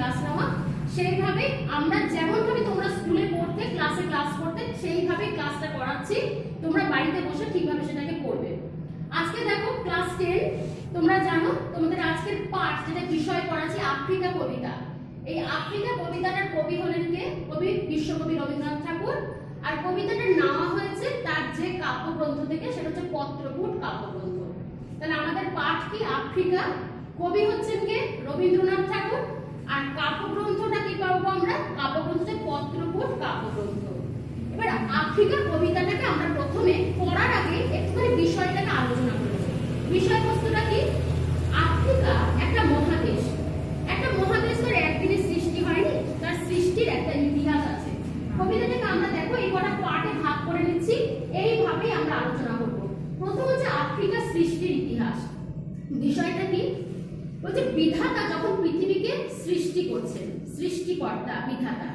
Class নেওয়া, সেইভাবে আমরা যেমনভাবে তোমরা স্কুলে পড়তে ক্লাসে ক্লাস করতে সেইভাবে ক্লাসটা করাচ্ছি, তোমরা বাড়িতে বসে ঠিকভাবে সেটাকে পড়বে। আজকে দেখো ক্লাস 10, তোমরা জানো তোমাদের আজকের পাঠ যেটা বিষয় পড়াচ্ছি আফ্রিকা কবিতা। এই আফ্রিকা কবিতাটার কবি হলেন কে? কবি বিশ্বকবি রবীন্দ্রনাথ ঠাকুর। আর কবিতাটা নেওয়া হয়েছে তার যে কাব্যগ্রন্থ থেকে, সেটা হচ্ছে পত্রপুট কাব্যগ্রন্থ। তাহলে আমাদের পাঠ কি? আফ্রিকা। কবি হচ্ছেন কে? রবীন্দ্রনাথ ঠাকুর। আর কাব্যগ্রন্থটা কি পাবো আমরা? কাব্যগ্রন্থটা পত্রপুট কাব্যগ্রন্থ। এবার আফ্রিকা কবিতাটাকে আমরা প্রথমে পড়ার আগে একটুখানি বিষয়টাকে আলোচনা করব। বিষয়বস্তুটা কি? আফ্রিকা একটা মহাদেশ। একটা মহাদেশ তো একদিনে সৃষ্টি হয়নি, তার সৃষ্টির একটা ইতিহাস আছে। কবিতাটাকে আমরা দেখো এই কটা পার্টে ভাগ করে নিচ্ছি, এইভাবেই আমরা আলোচনা করব। প্রথম হচ্ছে আফ্রিকা সৃষ্টির ইতিহাস। বিষয়টা কি? বলছে বিধাতা যখন পৃথিবীকে সৃষ্টি করছেন, সৃষ্টিকর্তা বিধাতা,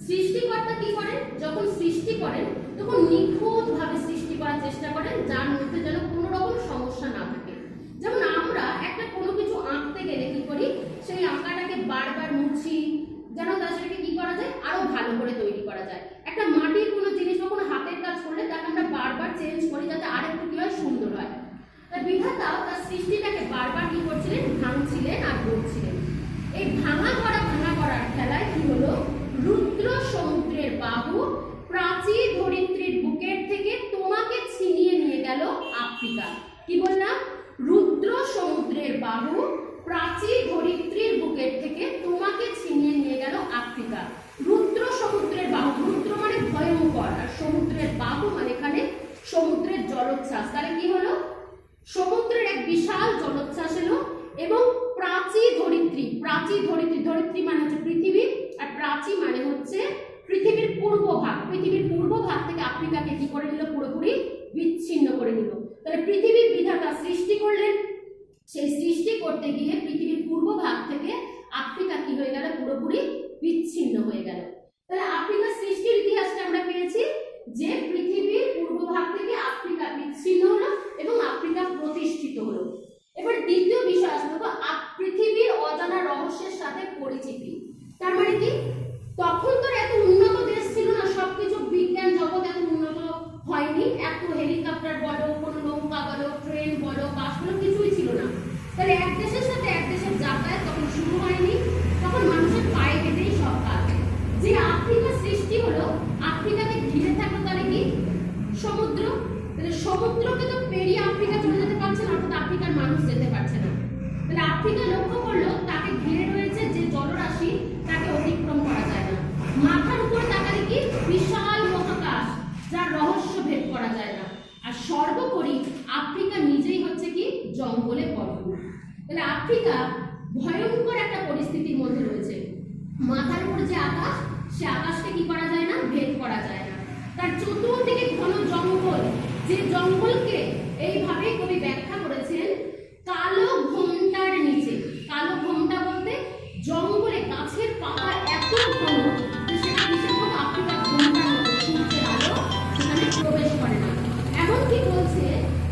সৃষ্টিকর্তা কি করেন? যখন সৃষ্টি করেন তখন নিখুঁত ভাবে সৃষ্টি করার চেষ্টা করেন, যার মধ্যে যেন কোনো রকম সমস্যা না থাকে। যেমন আমরা একটা কোনো কিছু আঁকতে গেলে কি করি? সেই আঁকাটাকে বারবার মুছি, যেন তাদেরকে কি করা যায়? আরো ভালো করে তৈরি করা যায়। একটা মাটির কোনো জিনিস যখন হাতের কাজ করলে তাকে আমরা বারবার চেঞ্জ করি যাতে আরেকটু কি হয়? সুন্দর হয়। তাই বিধাতা তার সৃষ্টিটাকে বারবার কি করছিলেন? ভাঙছিলেন আর গড়ছিলেন। এই ভাঙা করার খেলায় কি হলো? রুদ্র সমুদ্রের বাহু প্রাচী ধরিত্রীর বুকের থেকে তোমাকে ছিনিয়ে নিয়ে গেল আফ্রিকা। কি বললাম? রুদ্র সমুদ্রের বাহু প্রাচী ধরিত্রীর বুকের থেকে তোমাকে ছিনিয়ে নিয়ে গেল আফ্রিকা। রুদ্র সমুদ্রের বাহু, রুদ্র মানে ভয়ঙ্কর, আর সমুদ্রের বাহু মানে এখানে সমুদ্রের জলোচ্ছ্বাস। তাহলে কি হলো? সমুদ্রের এক বিশাল জলোচ্ছ্বাস এলো এবং প্রাচী ধরিত্রী, প্রাচী ধরিত্রী, ধরিত্রী মানে হচ্ছে পৃথিবী, আর প্রাচী মানে হচ্ছে পৃথিবীর পূর্ব ভাগ। পৃথিবীর পূর্ব ভাগ থেকে আফ্রিকাকে কি করে নিল? পুরোপুরি বিচ্ছিন্ন করে নিল। তাহলে পৃথিবীর বিধাতা সৃষ্টি করলেন, সেই সৃষ্টি করতে গিয়ে পৃথিবীর পূর্ব ভাগ থেকে আফ্রিকা কি হয়ে গেল? পুরোপুরি বিচ্ছিন্ন হয়ে গেল। তাহলে আফ্রিকা সৃষ্টির ইতিহাসটা আমরা পেয়েছি যে পৃথিবীর পূর্ব ভাগ থেকে আফ্রিকা বিচ্ছিন্ন হলো এবং আফ্রিকা প্রতিষ্ঠিত হলো। এবার দ্বিতীয় বিষয় আসলো পৃথিবীর অজানা রহস্যের সাথে পরিচিতি। তার মানে কি? তখন তো এত উন্নত দেশ ছিল না, সবকিছু বিজ্ঞান জগৎ এত উন্নত হয়নি, এত হেলিকপ্টার বলো, কোনো নৌকা বলো, ট্রেন বলো, বাস বলো, কিছুই ছিল না। তাহলে এক দেশের সাথে এক দেশের যাতায়াত তখন শুরু হয়নি, তখন মানুষের পায়ে হেঁটেই সব কাজ। যে আফ্রিকা সৃষ্টি হলো, আফ্রিকাকে ঘিরে থাকলো তাহলে কি? সমুদ্র। তাহলে সমুদ্রকে তো পেরিয়ে আফ্রিকা চলে যেতে পারছে না, অর্থাৎ আফ্রিকার মানুষ যেতে পারছে না। তাহলে আফ্রিকা লক্ষ্য করলো তাকে ঘিরে রয়েছে যে জলরাশি, তাকে অতিক্রম করা যায় না। মাথার উপরে তাকালে কি? বিশাল মহাকাশ, যার রহস্য ভেদ করা যায় না। আর সর্বোপরি আফ্রিকা নিজেই হচ্ছে কি? জঙ্গলে ভরপুর। তাহলে আফ্রিকা ভয়ঙ্কর একটা পরিস্থিতির মধ্যে রয়েছে। মাথার উপরে যে আকাশ, সে আকাশকে কি করা যায় না? ভেদ করা যায় না। তার চতুর্দিকে ঘন জঙ্গল, যে জঙ্গলকে এইভাবে কবি ব্যাখ্যা করেছেন কালো ঘোমটার নিচে। কালো ঘোমটা বলতে জঙ্গলে গাছের পাতা এত ঘন যে সেটা কিসের মতো? আফ্রিকার ঘোমটার মতো, সূর্যের আলো সেখানে প্রবেশ করে না। এমনকি বলছে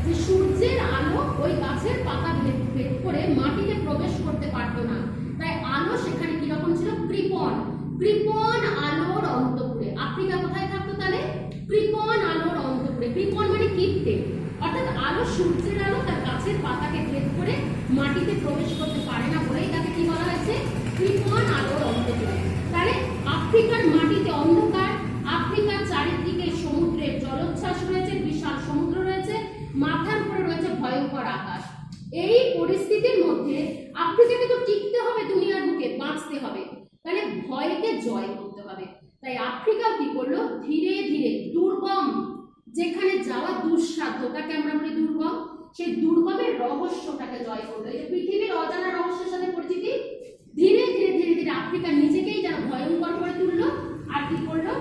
যে সূর্যের আলো ওই গাছের পাতা ভেদ করে মাটিতে প্রবেশ করতে পারতো না। তাই আলো সেখানে কিরকম ছিল? কৃপণ, কৃপণ আলোর অন্তপুরে। আফ্রিকা কোথায় থাকতো তাহলে? কৃপণ আলোর অন্তপুরে। কৃপণ মানে কিপ্টে, অর্থাৎ আলো, সূর্যের আলো তার গাছের পাতাকে ভেদ করে মাটিতে প্রবেশ করতে পারে না বলেই তাকে কি বলা হয়েছে? কৃপণ আলোর অন্তপুরে। তাহলে আফ্রিকার মাটিতে অন্ধকার, আফ্রিকার চারিদিকে সমুদ্রের জলোচ্ছ্বাস রয়েছে, বিশাল সমুদ্র রয়েছে, মাথার উপরে রয়েছে ভয়ঙ্কর আকাশ। এই পরিস্থিতির মধ্যে আফ্রিকাকে তো টিকতে হবে, দুনিয়ার বুকে বাঁচতে হবে, তাহলে ভয়কে জয় করতে হবে। তাই আফ্রিকা কি করলো? ধীরে ধীরে দুর্গম, যেখানে যাওয়া দুঃসাধ্য, তাকে আমরা বলি দুর্গম, সেই দুর্গমের রহস্যটাকে জয় করলো। এই পৃথিবীর অজানা রহস্যের সাথে পরিচিতি, ধীরে ধীরে ধীরে ধীরে আফ্রিকা নিজেকেই যেন ভয়ঙ্কর করে তুললো, আর কি করলো?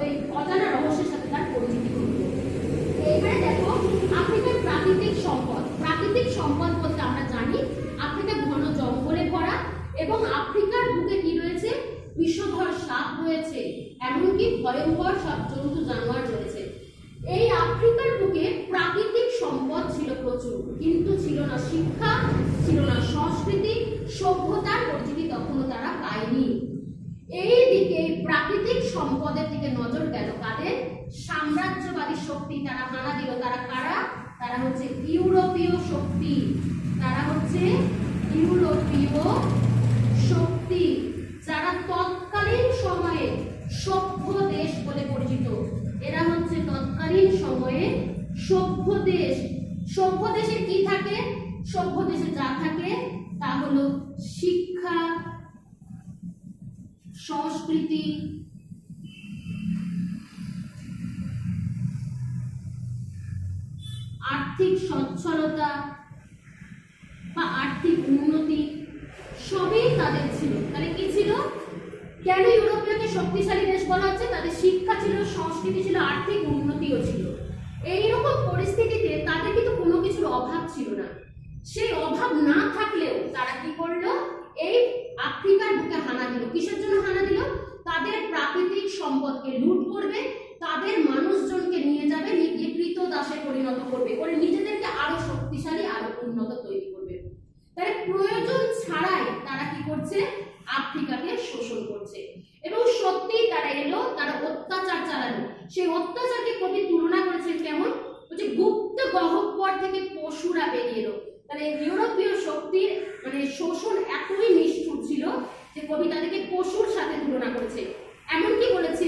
এই অজানা রহস্যের সাথে তার পরিচিতি করলো। এবারে দেখো আফ্রিকার প্রাকৃতিক সম্পদ। প্রাকৃতিক সম্পদ বলতে আমরা জানি আফ্রিকা ঘন জঙ্গলে ভরা এবং আফ্রিকার বুকে কি রয়েছে? বিষধর সাপ রয়েছে, এমনকি ভয়ঙ্কর সব জন্তু জানোয়ার রয়েছে। এই আফ্রিকার বুকে প্রাকৃতিক সম্পদ ছিল প্রচুর, কিন্তু ছিল না শিক্ষা, ছিল না সংস্কৃতি, সভ্যতার পরিচিতি তখনও তারা পায়নি। সাম্রাজ্যবাদী শক্তি তারা হানা দিল, তারা কারা? তারা হচ্ছে ইউরোপীয় শক্তি, তারা হচ্ছে ইউরোপীয় শক্তি, যারা তৎকালীন সময়ে সভ্য দেশ বলে পরিচিত। এরা হচ্ছে তৎকালীন সময়ে সভ্য দেশ। সভ্য দেশে কি থাকে? সভ্য দেশে যা থাকে তা হলো শিক্ষা, সংস্কৃতি, আর্থিক সচ্ছলতা বা আর্থিক উন্নতি সবই তাদের ছিল। তাহলে কি ছিল? কেন ইউরোপীয়কে শক্তিশালী দেশ বলা হচ্ছে? তাদের শিক্ষা ছিল, সংস্কৃতি ছিল, আর্থিক উন্নতিও ছিল। এইরকম পরিস্থিতিতে তাদের কিন্তু কোনো কিছুর অভাব ছিল না। সেই অভাব না থাকলেও তারা কি করলো? এই আফ্রিকার বুকে হানা দিল। কিসের জন্য হানা দিল? তাদের প্রাকৃতিক সম্পদকে লুট করবে, তাদের মানুষজনকে নিয়ে যাবে, নিজে কৃতদাসে পরিণত করবে, করে নিজেদেরকে আরো শক্তিশালী, আরো উন্নত তৈরি করবে। তাহলে প্রয়োজন ছাড়াই তারা কি করছে? আফ্রিকাকে শোষণ করছে। এবং সত্যি তারা এলো, তারা অত্যাচার চালালো। সেই অত্যাচারকে কবি তুলনা করেছেন কেমন? বলছে গুপ্ত গহ্বর থেকে পশুরা বেরিয়ে এলো। তাহলে ইউরোপীয় শক্তির মানে শোষণ এতই নিষ্ঠুর ছিল যে কবি তাদেরকে পশুর সাথে তুলনা করেছে। এমনকি বলেছে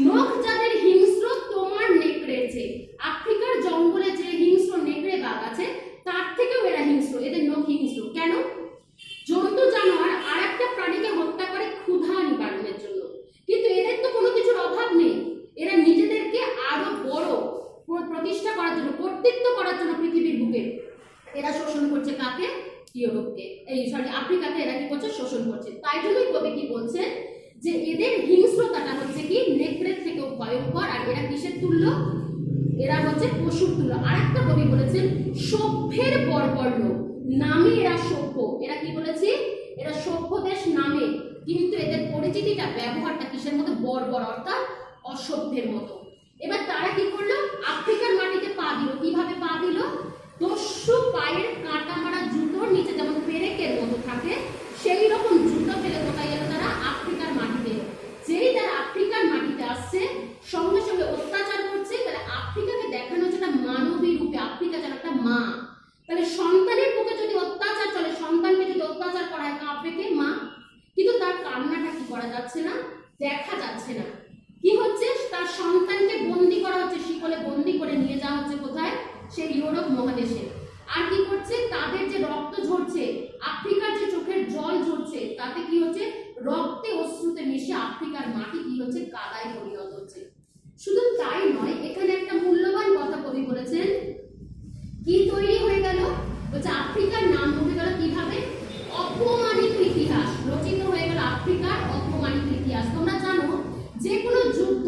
নখ যাদের হিংস্র তোমার নেকড়েছে। আফ্রিকার জঙ্গলে যে হিংস্র নেকড়ে বাঘ আছে তার থেকেও এরা হিংস্র, এদের নখ হিংস্র। কেন? জন্তু জানোয়ার আর একটা প্রাণীকে হত্যা করে ক্ষুধা নিবারণের জন্য, কিন্তু এদের তো কোনো কিছুর অভাব নেই। এরা নিজেদেরকে আরো বড় প্রতিষ্ঠা করার জন্য, কর্তৃত্ব করার জন্য পৃথিবীর বুকে এরা শোষণ করছে। কাকে? ইউরোপকে, আফ্রিকাকে এরা কি করছে? শোষণ করছে। তাই জন্যই কবি কি বলছেন যে এদের হিংস্রতাটা হচ্ছে কি নেকড়ের থেকেও ভয়ঙ্কর। আর এরা কিসের তুল্য? এরা হচ্ছে পশুর তুল্য। আর একটা কবি বলেছেন সভ্যের বর্বর লোক, নামে এরা সভ্য। এরা কি বলেছে? এরা সভ্য দেশ নামে, কিন্তু এদের পরিচিতিটা, ব্যবহারটা কিসের মতো? বর্বর, অর্থাৎ অসভ্যের মতো। এবার তারা কি করলো? আফ্রিকার মাটিতে পা দিল। কিভাবে পা দিল? দস্যু পায়ের কাঁটা মারা জুতোর নিচে যেমন পেরেকের মতো থাকে, সেই রকম জুতো ফেলে কোথায় গেল? তারা আফ্রিকার মাটিতে। যেই তারা আফ্রিকার মাটিতে আসছে, সঙ্গে সঙ্গে অত্যাচার করছে। তাহলে আফ্রিকাকে দেখানো হচ্ছে একটা মানবী রূপে, আফ্রিকা যেন একটা মা। তাহলে সন্তানের বুকে যদি অত্যাচার চলে, সন্তানকে যদি অত্যাচার করা হয়, কাঁপবে কে? মা। কিন্তু তার কান্নাটা কি করা যাচ্ছে না? দেখা যাচ্ছে না। কি হচ্ছে? তার সন্তানকে বন্দি করা হচ্ছে, শিকলে বন্দি করে নিয়ে যাওয়া হচ্ছে কোথায়? সেই ইউরোপ মহাদেশে। আর কি করছে? তাদের যে রক্ত ঝরছে, আফ্রিকার যে চোখের জল ঝরছে, তাতে কি হচ্ছে? রক্তে অশ্রুতে মিশে আফ্রিকার মাটি কি হচ্ছে? কাদায় পরিণত হচ্ছে। শুধু তাই নয়, এখানে একটা মূল্যবান কথা কবি বলেছেন। কি তৈরি হয়ে গেল? বলছে আফ্রিকার নাম উঠে গেল কিভাবে? অপমানিত ইতিহাস রচিত হয়ে গেল, আফ্রিকার অপমানিত ইতিহাস। তোমরা জানো যে কোনো যুদ্ধ,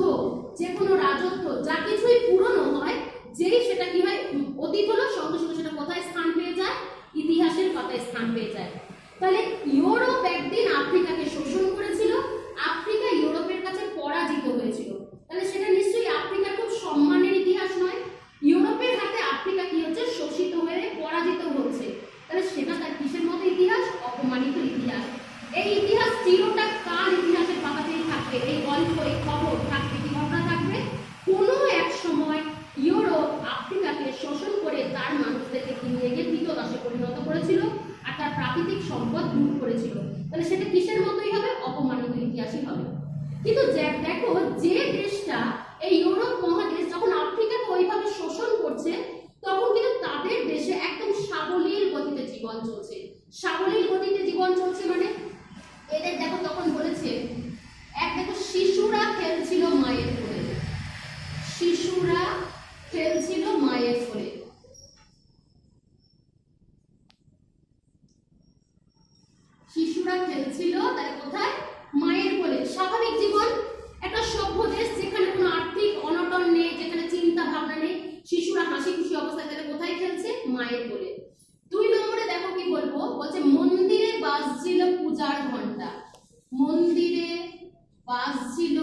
যে কোনো রাজত্ব, যা কিছুই পুরনো হয়, যেই সেটা কি হয়? অতীত হলো, সঙ্গে সঙ্গে সেটা কোথায় স্থান পেয়ে যায়? ইতিহাসের পাতায় স্থান পেয়ে যায়। তাহলে ইউরোপ একদিন আফ্রিকাকে শোষণ করেছিল, আফ্রিকা ইউরোপের কাছে পরাজিত হয়েছিল। তাহলে সেটা নিশ্চয়ই আফ্রিকার খুব সম্মানের ইতিহাস নয়। ইউরোপের হাতে আফ্রিকা কি হচ্ছে? শোষিত হয়ে পরাজিত হচ্ছে। তাহলে সেটা তার কিসের মতো ইতিহাস? অপমানিত ইতিহাস। এই ইতিহাস চিরটা কাল ইতিহাসের পাতাতেই থাকবে। এই গল্প, এই খবর থাকবে। কি ঘটনা থাকবে? কোনো এক সময় ইউরোপ আফ্রিকাকে শোষণ করে তার মানুষদেরকে নিয়ে গিয়ে কৃতদাসে পরিণত করেছিল আর তার প্রাকৃতিক সম্পদ লুট করেছিল। তাহলে সেটা কিসের মতোই হবে? অপমানিত ইতিহাসই হবে। কিন্তু দেখো, যে দেশটা এই ইউরোপ মহাদেশ যখন আফ্রিকাকে ওইভাবে শোষণ করছে, তখন কিন্তু তাদের দেশে একদম সাবলীল গতিতে জীবন চলছে। সাবলীল গতিতে জীবন চলছে মানে এদের দেখো তখন বলেছে, এক দেখো শিশুরা খেলছিল মায়ের কোলে, শিশুরা খেলছিল মায়ের কোলে। শিশুরা খেলছিল তাহলে কোথায়? মায়ের কোলে। স্বাভাবিক জীবন, একটা সভ্য দেশ যেখানে কোনো আর্থিক অনটন নেই, যেখানে চিন্তা ভাবনা নেই, শিশুরা হাসি খুশি অবস্থায় তাহলে কোথায় খেলছে? মায়ের কোলে। 2 নম্বরে দেখো কি বলবো, বলছে মন্দিরে বাজছিল পূজার ঘন্টা। মন্দিরে বাজছিল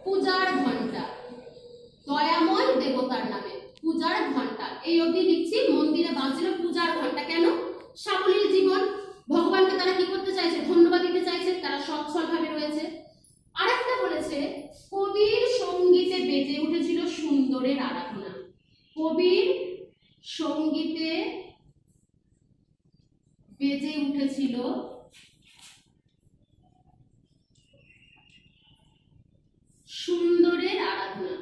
পূজার ঘন্টা দয়াময় দেবতার নামে। সুন্দরের আরাধনা। কবির সঙ্গীতে বেজে উঠেছিল সুন্দরের আরাধনা।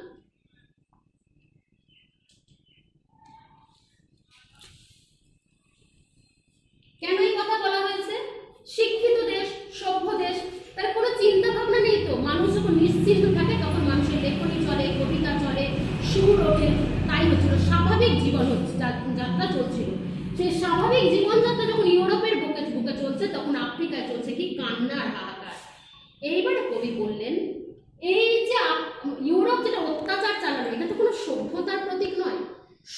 কেন এই কথা বলা হয়েছে? শিক্ষিত দেশ, সভ্য দেশ, তার কোনো চিন্তা ভাবনা নেই তো। মানুষ যখন নিশ্চিন্ত থাকে তখন মানুষের লেখনী চলে, কবিতা চলে, সুর ওঠে। তাই হচ্ছিল স্বাভাবিক জীবন যাত্রা চলছিল। সেই স্বাভাবিক জীবনযাত্রা যখন ইউরোপের বুকে বুকে চলছে, তখন আফ্রিকায় চলছে কি কান্নার হাহাকার। এইবারে কবি বললেন, এই যে ইউরোপ যেটা অত্যাচার চালানো, এটা তো কোনো সভ্যতার প্রতীক নয়।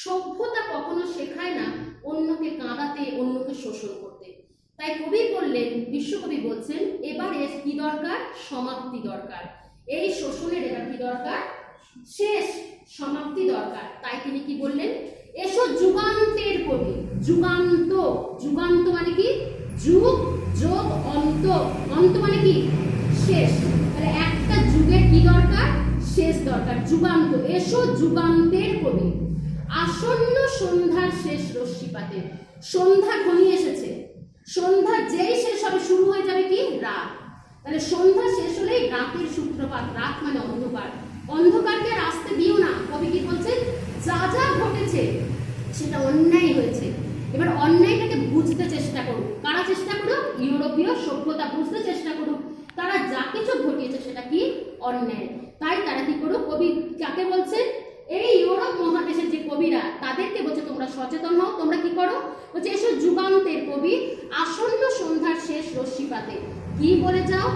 সভ্যতা কখনো শেখায় না অন্যকে কাঁদাতে, অন্যকে শোষণ করতে। তাই কবি বললেন, বিশ্বকবি বলছেন, এবারে কি দরকার? সমাপ্তি দরকার। এই শোষণের এবার কি দরকার? শেষ, সমাপ্তি দরকার। তাই তিনি কি বললেন? এসো যুগান্তের কবি। যুগান্ত, যুগান্ত মানে কি? যুগ যোগ অন্ত, অন্ত মানে কি? শেষ। তাহলে একটা যুগের কি দরকার? শেষ দরকার। যুগান্ত, এসো যুগান্তের কবি। আসন্ন সন্ধ্যার শেষ রশ্মিপাতে। সন্ধ্যা ঘনিয়ে এসেছে। সন্ধ্যা যেই শেষ হবে শুরু হয়ে যাবে কি? রাত। তাহলে সন্ধ্যা শেষ হলেই রাতের সূত্রপাত। রাত মানে অন্ধকার। অন্ধকারকে আর আসতে দিও না। কবি কি বলছেন? যা যা ঘটেছে সেটা অন্যায় হয়েছে। এবার অন্যায়টাকে বুঝতে চেষ্টা করুক। কারা চেষ্টা করুক? ইউরোপীয় সভ্যতা বুঝতে চেষ্টা করুক তারা যা কিছু ঘটিয়েছে সেটা কি? অন্যায়। তাই তারা কি করুক? কবি কাকে বলছে? এই ইউরোপ মহাদেশের যে কবিরা, তাদেরকে বলছে তোমরা সচেতন হও। তোমরা কি করো? বলছে এসো যুগান্তের কবি, আসন্ন সন্ধ্যার শেষ রশ্মিপাতে। কি বলে যাও?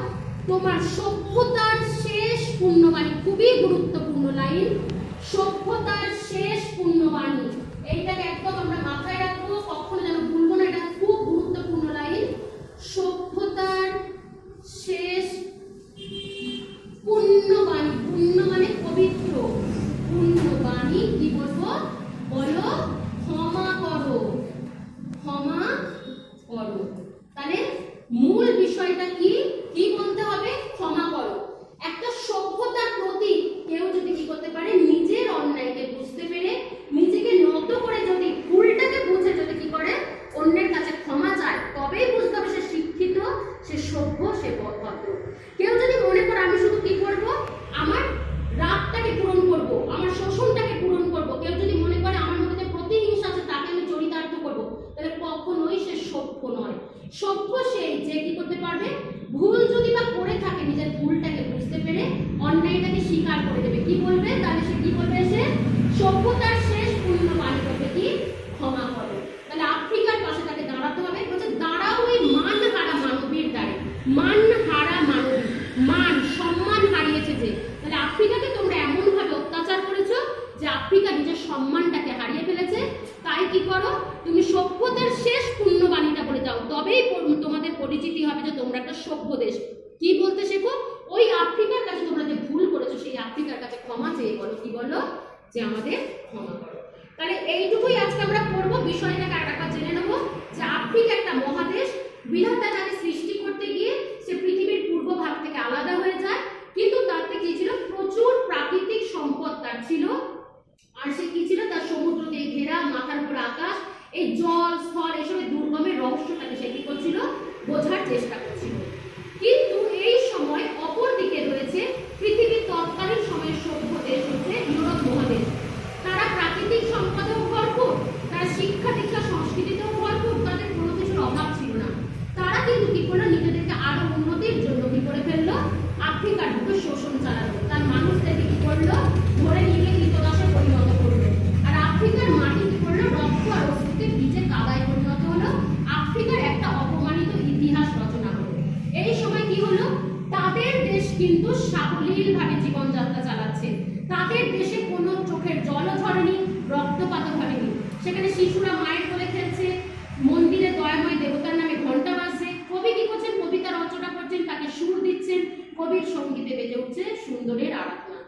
তোমার সভ্যতার শেষ পুণ্যবাণী। খুবই গুরুত্বপূর্ণ লাইন, সভ্যতার শেষ পুণ্যবাণী। এইটাকে একদম আমরা মাথায় রাখবো, কখনো যেন ভুলবো না। এটা খুব গুরুত্বপূর্ণ লাইন। সভ্যতার শেষ পুণ্যবাণী। পুণ্য মানে পবিত্র। পুণ্যবাণী কি বলবো? বলো, ক্ষমা করো, ক্ষমা করো। তাহলে মূল বিষয়টা কি? কি বলতে হবে? ক্ষমা করো। একটা সভ্যতার প্রতি কেউ যদি কি করতে পারে? নিজের অন্যায়কে বুঝতে পেরে, নিজেকে নত করে, যদি ভুলটাকে বুঝে যদি কি করে অন্যের কাছে ক্ষমা চায়, তবেই বুঝতে হবে সে শিক্ষিত, সে সভ্য, সে ভদ্র। কেউ যদি মনে করে আমি শুধু কি করব? আমার রাগটাকে পূরণ করব, আমার শোষণটাকে পূরণ করব, কেউ যদি মনে করে আমার মধ্যে যে প্রতিহিংসা আছে তাকে আমি চরিতার্থ করব, তাহলে কখনোই সে সভ্য নয়। সভ্য সেই যে কি করতে পারবে? ভুল যদি বা করে থাকে, নিজের ভুলটাকে বুঝতে পেরে অন্যায়টাকে স্বীকার করে দেবে। কি বলবে? তাহলে সে কি বলবে? সে সভ্যতার শেষ পুণ্যবাণী করবে কি? ক্ষমা করো। তাহলে আফ্রিকার পাশে তাকে দাঁড়াতে হবে। বলছে দাঁড়াও ওই মান হারা মানবীর দ্বারে। মান হারা মানবী, মান সম্মান হারিয়েছে যে। তাহলে আফ্রিকাকে তোমরা এমন ভাবে অত্যাচার করেছো যে আফ্রিকা নিজের সম্মানটাকে হারিয়ে ফেলেছে। তাই কি করো? তুমি সভ্যতার শেষ পুণ্যবাণীটা বলে যাও, তবেই তোমাদের পরিচিতি হবে যে তোমরা একটা সভ্য দেশ। কি বলতে শেখো? ওই আফ্রিকার কাছে তোমরা যে ভুল করেছো, সেই আফ্রিকার কাছে ক্ষমা চেয়ে বলো। কি বলো? যে আমাদের ক্ষমা করো। তাহলে এইটুকুই আজকে আমরা পড়বো। বিষয়টাকে আরেকবার জেনে নেবো যে আফ্রিকা একটা মহাদেশ। বিধাতা তাকে সৃষ্টি করতে গিয়ে সে পৃথিবীর পূর্ব ভাগ থেকে আলাদা হয়ে যায়, কিন্তু তাতে কি ছিল? প্রচুর প্রাকৃতিক সম্পদ তার ছিল। আর সে কি ছিল? তার সমুদ্র দিয়ে ঘেরা, মাথার উপর আকাশ, এই জল স্থল এসবের দুর্গমের রহস্যটাকে সে কি করছিল? বোঝার চেষ্টা করছিল। কিন্তু এই সময় অপর দিকে রয়েছে পৃথিবীর তৎকালীন সময়ের সভ্য দেশ হচ্ছে ইউরোপ মহাদেশ। তারা প্রাকৃতিক সম্পদেও ভরপুর, তারা শিক্ষা দীক্ষা সংস্কৃতিতেও ভরপুর, তাদের কোনো কিছুর অভাব ছিল না। তারা কিন্তু কি করলো? নিজেদেরকে আরো উন্নতির জন্য কি করে ফেললো? আফ্রিকার বুকে শোষণ চালালো। তার মানুষদেরকে কি করলো? ধরে নিয়ে কৃতদাসে পরিণত করলো। আর আফ্রিকার মাটি কি করলো? রক্ত আর অস্তিত্বের বীজে কাদায় পরিণত হলো। আফ্রিকার একটা অপমানিত ইতিহাস রচনা হলো। এই সময় কি হলো? তাদের দেশ কিন্তু সাবলীলভাবে জীবনযাত্রা চালাচ্ছে। তাদের দেশে কোনো চোখের জলও ঝরেনি, রক্তপাতও ঘটেনি। সেখানে শিশুরা মায়ের কোলে খেলছে, মন্দিরে দয়াময় দেবতার নামে ঘন্টা বাজছে। কবি কি করছেন? কবিতা রচনা করছেন, তাকে সুর দিচ্ছেন। কবির সঙ্গীতে বেজে উঠছে সুন্দরের আরাধনা।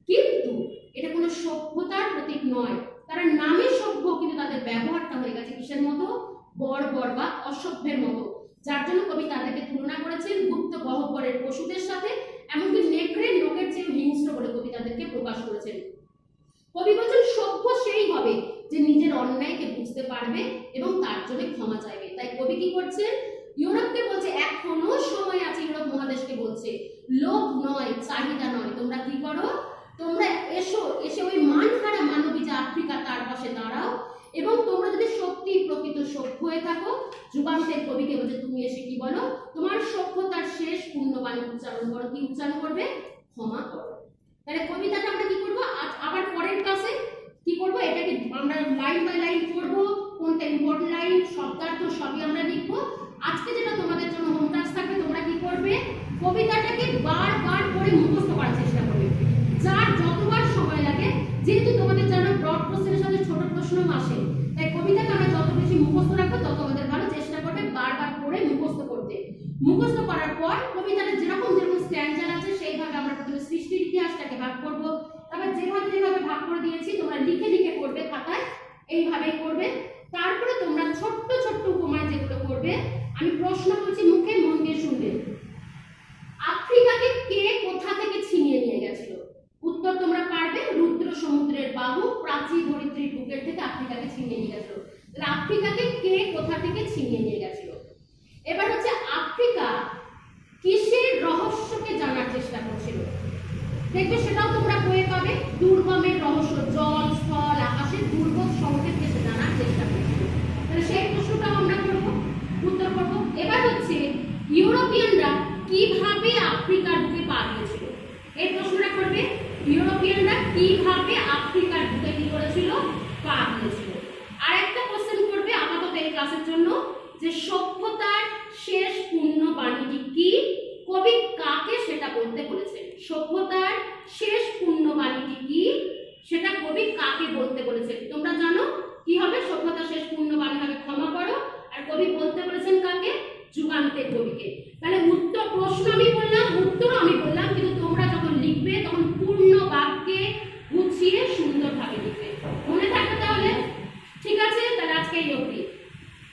কিন্তু এটা কোনো সভ্যতার প্রতীক নয়। তারা নামে সভ্য, কিন্তু তাদের ব্যবহারটা হয়ে গেছে কিসের মতো? বর্বর বা অসভ্যের মতো। যার জন্য কবি তাদেরকে তুলনা করেছেন গুপ্ত গহ্বরের পশুদের সাথে, এমনকি নেকড়ের লোকের চেয়ে হিংস্র বলে কবি তাদেরকে প্রকাশ করেছেন। কবি বলছেন সভ্য সেই হবে যে নিজের অন্যায়কে বুঝতে পারবে এবং তার জন্য ক্ষমা চাইবে। তাই কবি কি করছেন, ইউরোপকে বলছে এখনো সময় আছে, ইউরোপ মহাদেশকে বলছে লোভ নয়, চাহিদা নয়, তোমরা কি করো, তোমরা এসে ওই মানহারা মানবী যে আফ্রিকা তার পাশে দাঁড়াও, এবং তোমরা যদি সত্যি প্রকৃত সভ্য হয়ে থাকো, যুগান্তের কবিকে বলছে তুমি এসে কি বলো, তোমার সভ্যতার শেষ পুণ্যবাণী উচ্চারণ করো, কি উচ্চারণ করবে, ক্ষমা করো। তাহলে কবিতাটা আমরা কি করবো, আবার পরের ক্লাসে কি করবো, এটাকে আমরা লাইন বাই লাইন করবো, কোনটা ইম্পর্টেন্ট লাইন, শব্দার্থ সবই আমরা লিখবো। আজকে যেটা তোমাদের জন্য হোম টাস্ক থাকবে, তোমরা কি করবে, কবিতাটাকে বারবার করে মুখস্থ করার চেষ্টা করবে, যার যতবার সময় লাগে। যেহেতু তোমাদের জানো ব্রড কোশ্চেনের সাথে ছোট প্রশ্ন আসে, তাই কবিতাকে আমরা যত বেশি মুখস্থ রাখবো তত আমাদের ভালো। চেষ্টা করবে বারবার করে মুখস্থ করতে। মুখস্থ করার পর কবিতাটা যেরকম যেরকম স্ট্যান্ডার আছে সেইভাবে আমরা প্রথমে সৃষ্টির ইতিহাসটাকে ভাগ করব, তারপর যেভাবে ভাগ করে দিয়েছি তোমরা লিখে লিখে করবে খাতায়, এইভাবেই করবে। তারপরে তোমরা ছোট্ট ছোট্ট উপমায় যেগুলো করবে, আমি প্রশ্ন বলছি মুখে মন দিয়ে শুনবে। আফ্রিকাকে কে কোথা থেকে ছিনিয়ে নিয়ে গেছিল? উত্তর তোমরা পারবে, রুদ্র সমুদ্রের বাহু প্রাচী ধরিত্রীর বুকের থেকে আফ্রিকাকে ছিনিয়ে নিয়ে গেছিল। তাহলে আফ্রিকাকে কে কোথা থেকে ছিনিয়ে নিয়ে গেছিল? এবার হচ্ছে আফ্রিকা কিসের রহস্যকে জানার চেষ্টা করছিল? দেখবে সেটাও তোমরা বইয়ে পাবে, দুর্গমের রহস্য, জল স্থল আকাশের দুর্গম সংকেতকে সে জানার চেষ্টা করছিল। তাহলে সেই প্রশ্নটাও আমরা করবো, উত্তর করবো। এবার হচ্ছে ইউরোপিয়ানরা কিভাবে আফ্রিকার বুকে পা দিয়েছিল, এই প্রশ্নটা করবে। ইউরোপিয়ানরা কিভাবে আফ্রিকার বুকে কি করেছিল, পা দিয়েছিল। আর একটা কোশ্চেন করবে আপাতত এই ক্লাসের জন্য, যে সভ্যতার শেষ পূর্ণ বাণীটি কি, কবি কাকে সেটা বলতে বলেছেন। সভ্যতার